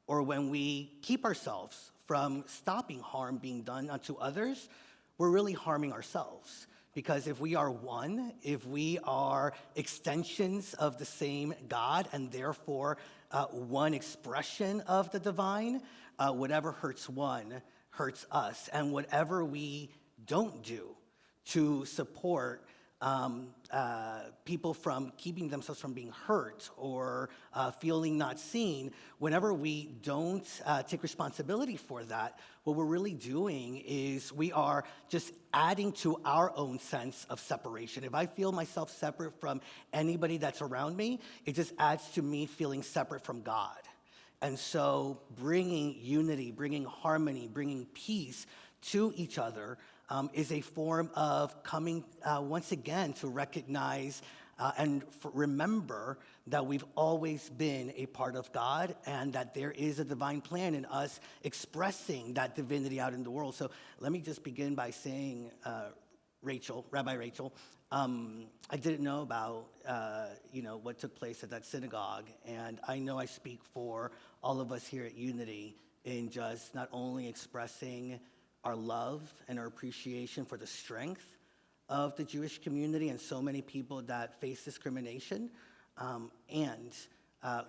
or when we keep ourselves from stopping harm being done unto others, we're really harming ourselves. Because if we are one, if we are extensions of the same God, and therefore one expression of the divine, whatever hurts one hurts us. And whatever we don't do to support people from keeping themselves from being hurt or feeling not seen, whenever we don't take responsibility for that, what we're really doing is we are just adding to our own sense of separation. If I feel myself separate from anybody that's around me, it just adds to me feeling separate from God. And so bringing unity, bringing harmony, bringing peace to each other is a form of coming once again to recognize and remember that we've always been a part of God, and that there is a divine plan in us expressing that divinity out in the world. So let me just begin by saying, Rabbi Rachel, I didn't know about what took place at that synagogue, and I know I speak for all of us here at Unity in just not only expressing our love and our appreciation for the strength of the Jewish community and so many people that face discrimination, and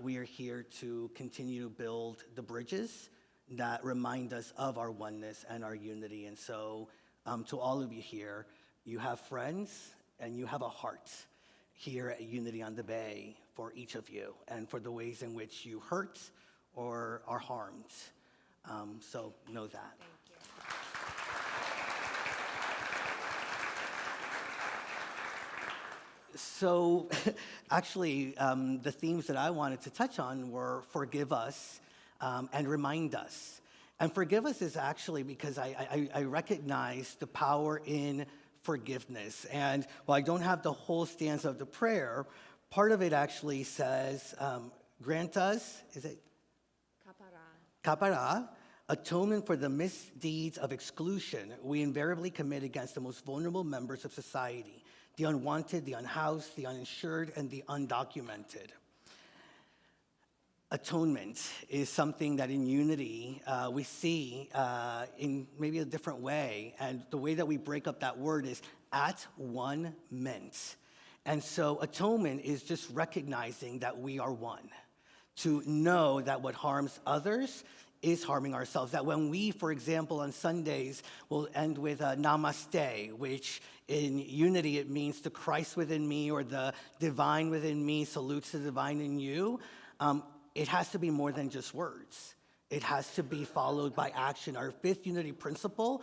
we are here to continue to build the bridges that remind us of our oneness and our unity. And so to all of you here, you have friends and you have a heart here at Unity on the Bay for each of you and for the ways in which you hurt or are harmed. So know that. So actually, the themes that I wanted to touch on were forgive us and remind us. And forgive us is actually because I recognize the power in forgiveness. And while I don't have the whole stanza of the prayer, part of it actually says, grant us, is it? Kapara, atonement for the misdeeds of exclusion we invariably commit against the most vulnerable members of society, the unwanted, the unhoused, the uninsured, and the undocumented. Atonement is something that in Unity we see in maybe a different way, and the way that we break up that word is at one ment. And so atonement is just recognizing that we are one, to know that what harms others is harming ourselves. That when we, for example, on Sundays, will end with namaste, which in Unity it means the Christ within me or the divine within me salutes the divine in you. It has to be more than just words. It has to be followed by action. Our fifth unity principle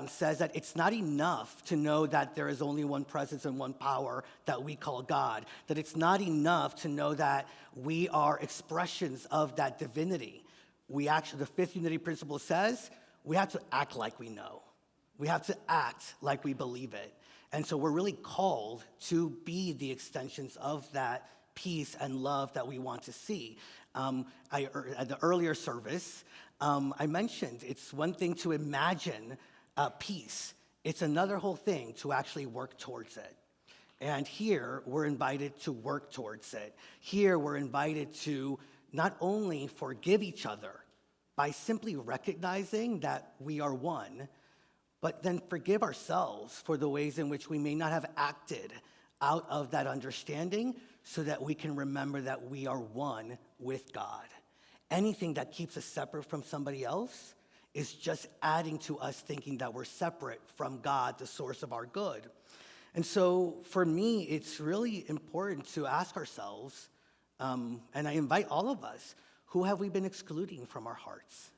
says that it's not enough to know that there is only one presence and one power that we call God. That it's not enough to know that we are expressions of that divinity. The fifth unity principle says we have to act like we know. We have to act like we believe it. And so we're really called to be the extensions of that peace and love that we want to see. At the earlier service, I mentioned it's one thing to imagine peace. It's another whole thing to actually work towards it. And here, we're invited to work towards it. Here, we're invited to not only forgive each other by simply recognizing that we are one, but then forgive ourselves for the ways in which we may not have acted out of that understanding, so that we can remember that we are one with God. Anything that keeps us separate from somebody else is just adding to us thinking that we're separate from God, the source of our good. And so for me, it's really important to ask ourselves, and I invite all of us, who have we been excluding from our hearts?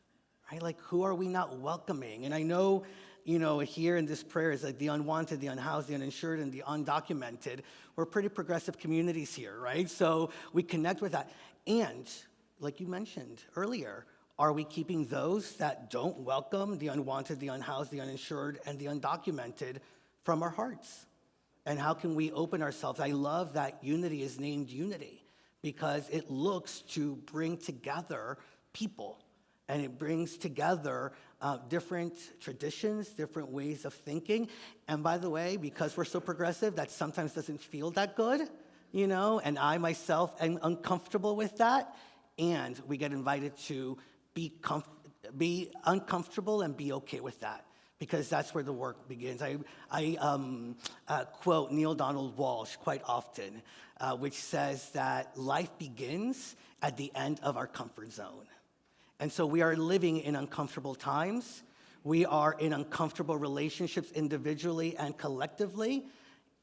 Right? Like, who are we not welcoming? And I know, here in this prayer is like the unwanted, the unhoused, the uninsured, and the undocumented. We're pretty progressive communities here, right? So we connect with that. And like you mentioned earlier, are we keeping those that don't welcome the unwanted, the unhoused, the uninsured, and the undocumented from our hearts? And how can we open ourselves? I love that unity is named unity because it looks to bring together people, and it brings together different traditions, different ways of thinking. And by the way, because we're so progressive, that sometimes doesn't feel that good, and I myself am uncomfortable with that. And we get invited to be uncomfortable and be okay with that, because that's where the work begins. I quote Neil Donald Walsh quite often, which says that life begins at the end of our comfort zone. And so we are living in uncomfortable times. We are in uncomfortable relationships individually and collectively.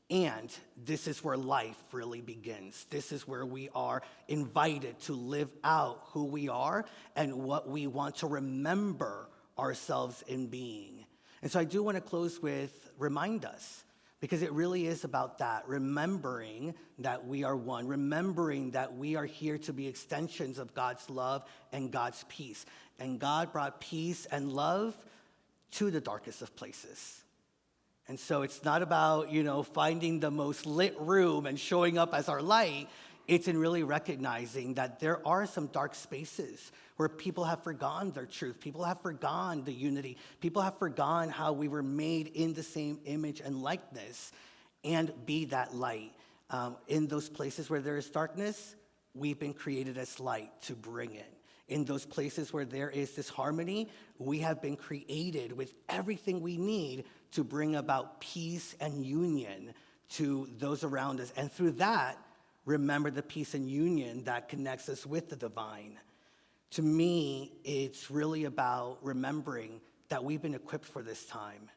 And this is where life really begins. This is where we are invited to live out who we are and what we want to remember ourselves in being. And so I do want to close with remind us, because it really is about that, remembering that we are one, remembering that we are here to be extensions of God's love and God's peace. And God brought peace and love to the darkest of places. And so it's not about, finding the most lit room and showing up as our light. It's in really recognizing that there are some dark spaces where people have forgotten their truth. People have forgotten the unity. People have forgotten how we were made in the same image and likeness, and be that light. In those places where there is darkness, we've been created as light to bring it. In those places where there is disharmony, we have been created with everything we need to bring about peace and union to those around us. And through that, remember the peace and union that connects us with the divine. To me, it's really about remembering that we've been equipped for this time.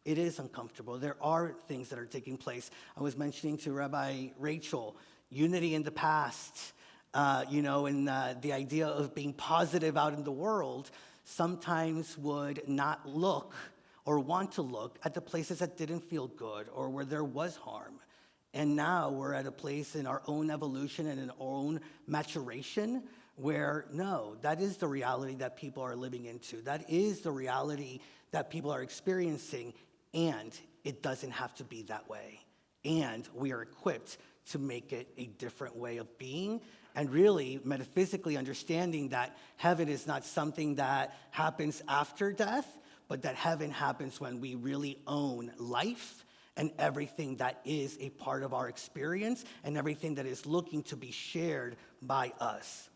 It is uncomfortable. There are things that are taking place. I was mentioning to Rabbi Rachel, unity in the past, and the idea of being positive out in the world sometimes would not look or want to look at the places that didn't feel good or where there was harm. And now we're at a place in our own evolution and in our own maturation where, no, that is the reality that people are living into. That is the reality that people are experiencing, and it doesn't have to be that way. And we are equipped to make it a different way of being, and really metaphysically understanding that heaven is not something that happens after death, but that heaven happens when we really own life and everything that is a part of our experience and everything that is looking to be shared by us.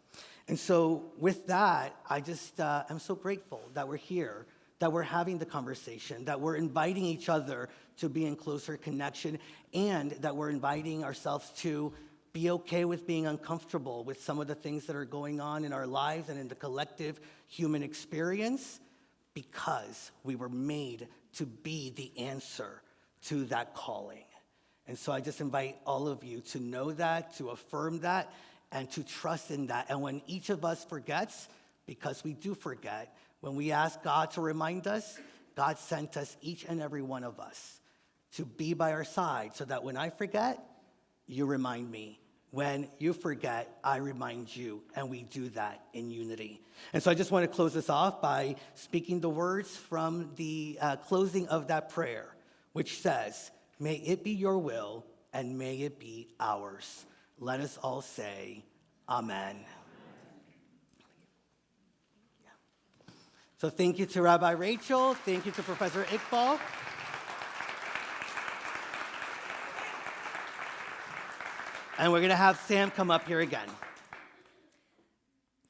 And so with that, I just am so grateful that we're here, that we're having the conversation, that we're inviting each other to be in closer connection, and that we're inviting ourselves to be okay with being uncomfortable with some of the things that are going on in our lives and in the collective human experience, because we were made to be the answer to that calling. And so I just invite all of you to know that, to affirm that, and to trust in that. And when each of us forgets, because we do forget, when we ask God to remind us, God sent us, each and every one of us, to be by our side so that when I forget, you remind me. When you forget, I remind you, and we do that in unity. And so I just want to close this off by speaking the words from the closing of that prayer, which says, "May it be your will, and may it be ours." Let us all say, Amen. So thank you to Rabbi Rachel. Thank you to Professor Iqbal. And we're going to have Sam come up here again.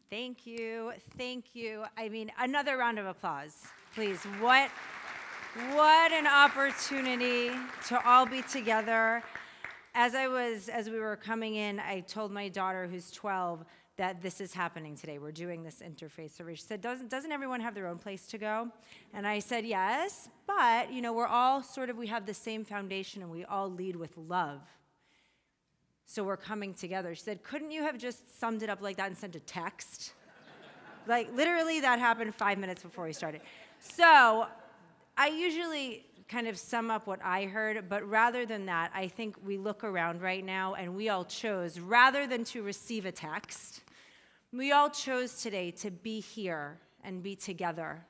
Thank you. Thank you. I mean, another round of applause, please. What an opportunity to all be together. As we were coming in, I told my daughter, who's 12, that this is happening today. We're doing this interfaith service. She said, doesn't everyone have their own place to go? And I said, yes, but, we're all we have the same foundation, and we all lead with love. So we're coming together. She said, couldn't you have just summed it up like that and sent a text? Like, literally, that happened 5 minutes before we started. So I usually kind of sum up what I heard, but rather than that, I think we look around right now, and we all chose, rather than to receive a text, we all chose today to be here and be together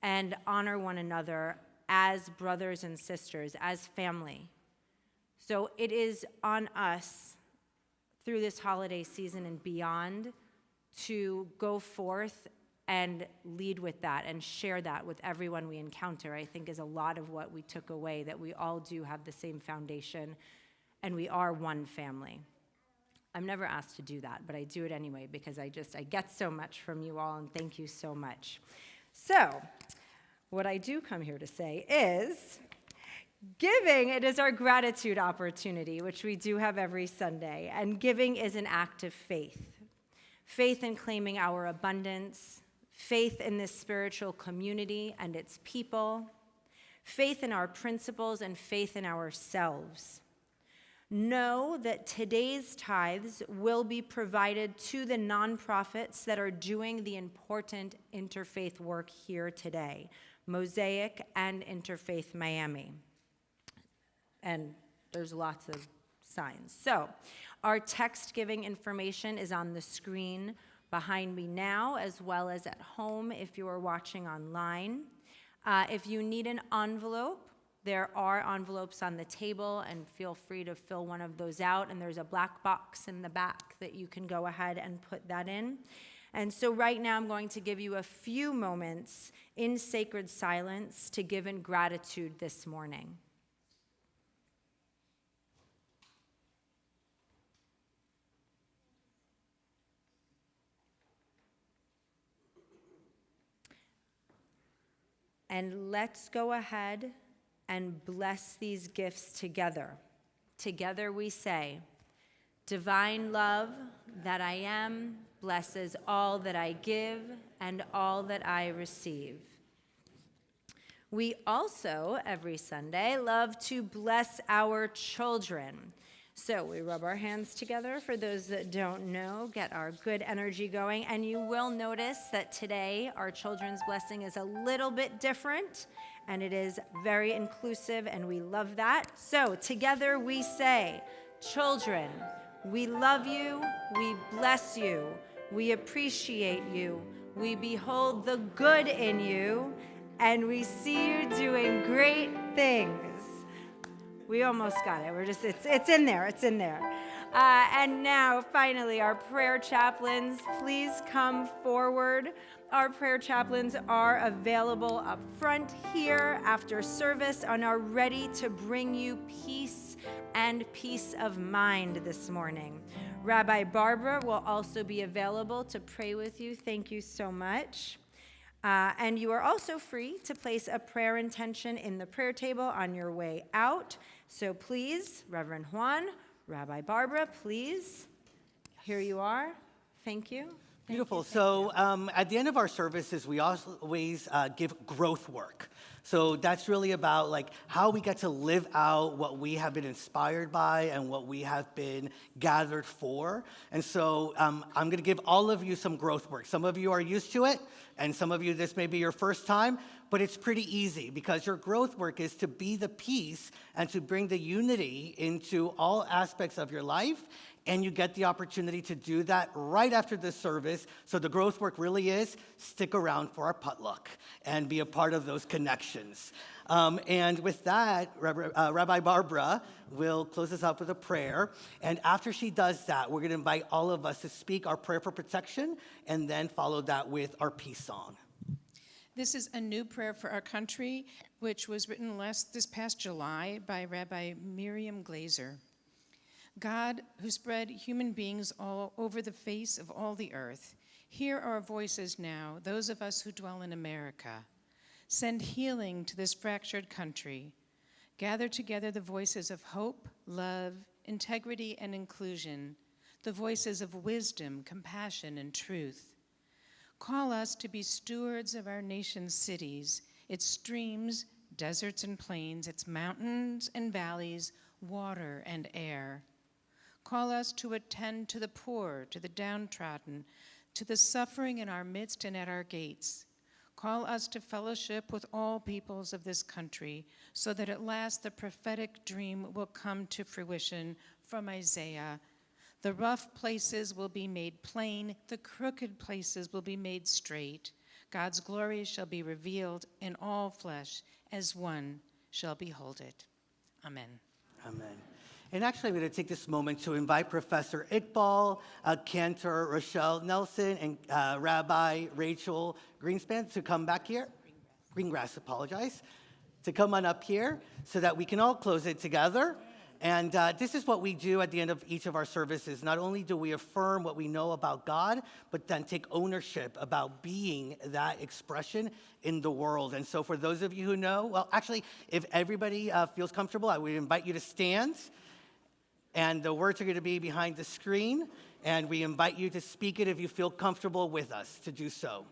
and honor one another as brothers and sisters, as family. So it is on us through this holiday season and beyond to go forth and lead with that and share that with everyone we encounter, I think is a lot of what we took away, that we all do have the same foundation and we are one family. I'm never asked to do that, but I do it anyway because I get so much from you all, and thank you so much. So, what I do come here to say is, giving, it is our gratitude opportunity, which we do have every Sunday, and giving is an act of faith. Faith in claiming our abundance, faith in this spiritual community and its people, faith in our principles, and faith in ourselves. Know that today's tithes will be provided to the nonprofits that are doing the important interfaith work here today, Mosaic and Interfaith Miami. And there's lots of signs. So our text giving information is on the screen behind me now, as well as at home if you are watching online. If you need an envelope, there are envelopes on the table, and feel free to fill one of those out. And there's a black box in the back that you can go ahead and put that in. And so right now I'm going to give you a few moments in sacred silence to give in gratitude this morning. And let's go ahead and bless these gifts together. Together we say, divine love that I am blesses all that I give and all that I receive. We also, every Sunday, love to bless our children. So we rub our hands together. For those that don't know, get our good energy going. And you will notice that today our children's blessing is a little bit different, and it is very inclusive, and we love that. So together we say, children, we love you, we bless you, we appreciate you, we behold the good in you, and we see you doing great things. We almost got it. It's in there. It's in there. And now, finally, our prayer chaplains, please come forward. Our prayer chaplains are available up front here after service and are ready to bring you peace and peace of mind this morning. Rabbi Barbara will also be available to pray with you. Thank you so much. And you are also free to place a prayer intention in the prayer table on your way out. So please, Reverend Juan, Rabbi Barbara, please, here you are. Thank you. Beautiful. So at the end of our services, we always give growth work. So that's really about like how we get to live out what we have been inspired by and what we have been gathered for. And so I'm going to give all of you some growth work. Some of you are used to it, and some of you, this may be your first time, but it's pretty easy because your growth work is to be the peace and to bring the unity into all aspects of your life. And you get the opportunity to do that right after the service. So the growth work really is stick around for our potluck and be a part of those connections. And with that, Rabbi Barbara will close us out with a prayer. And after she does that, we're going to invite all of us to speak our prayer for protection and then follow that with our peace song. This is a new prayer for our country, which was written this past July by Rabbi Miriam Glazer. God, who spread human beings all over the face of all the earth, hear our voices now, those of us who dwell in America. Send healing to this fractured country. Gather together the voices of hope, love, integrity, and inclusion, the voices of wisdom, compassion, and truth. Call us to be stewards of our nation's cities, its streams, deserts and plains, its mountains and valleys, water and air. Call us to attend to the poor, to the downtrodden, to the suffering in our midst and at our gates. Call us to fellowship with all peoples of this country, so that at last the prophetic dream will come to fruition from Isaiah. The rough places will be made plain, the crooked places will be made straight. God's glory shall be revealed in all flesh, as one shall behold it. Amen. Amen. And actually, I'm going to take this moment to invite Professor Iqbal, Cantor Rochelle Nelson, and Rabbi Rachel Greenspan to come back here. Greengrass, apologize. To come on up here so that we can all close it together. And this is what we do at the end of each of our services. Not only do we affirm what we know about God, but then take ownership about being that expression in the world. And so for those of you who know, well, actually, if everybody feels comfortable, I would invite you to stand. And the words are going to be behind the screen. And we invite you to speak it if you feel comfortable with us to do so.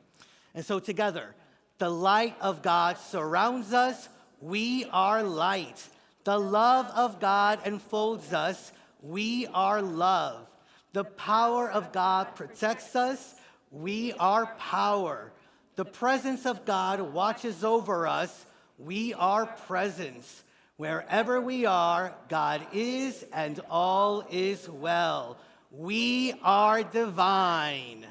And so together, the light of God surrounds us. We are light. The love of God enfolds us. We are love. The power of God protects us. We are power. The presence of God watches over us. We are presence. Wherever we are, God is, and all is well. We are divine.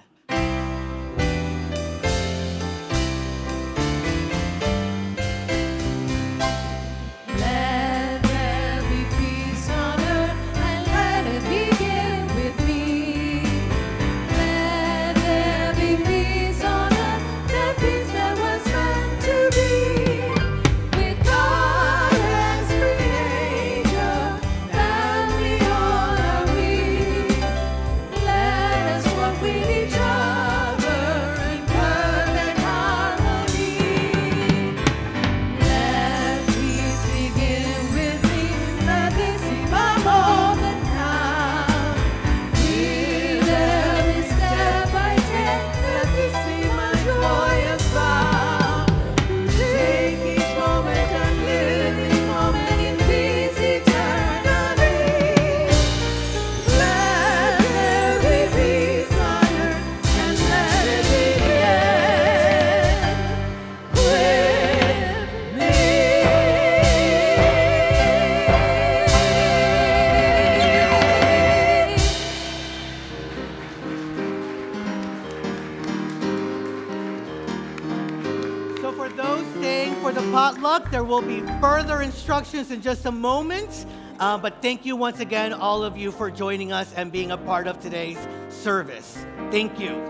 There will be further instructions in just a moment, but thank you once again, all of you, for joining us and being a part of today's service. Thank you.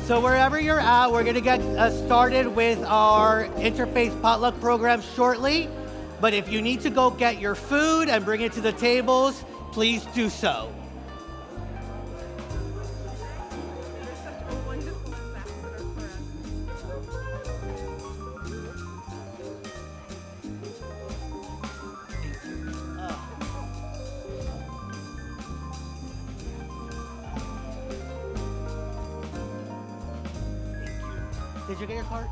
So wherever you're at, we're going to get started with our Interfaith Potluck program shortly. But if you need to go get your food and bring it to the tables, please do so. You're such a wonderful ambassador for us. Did you get your card?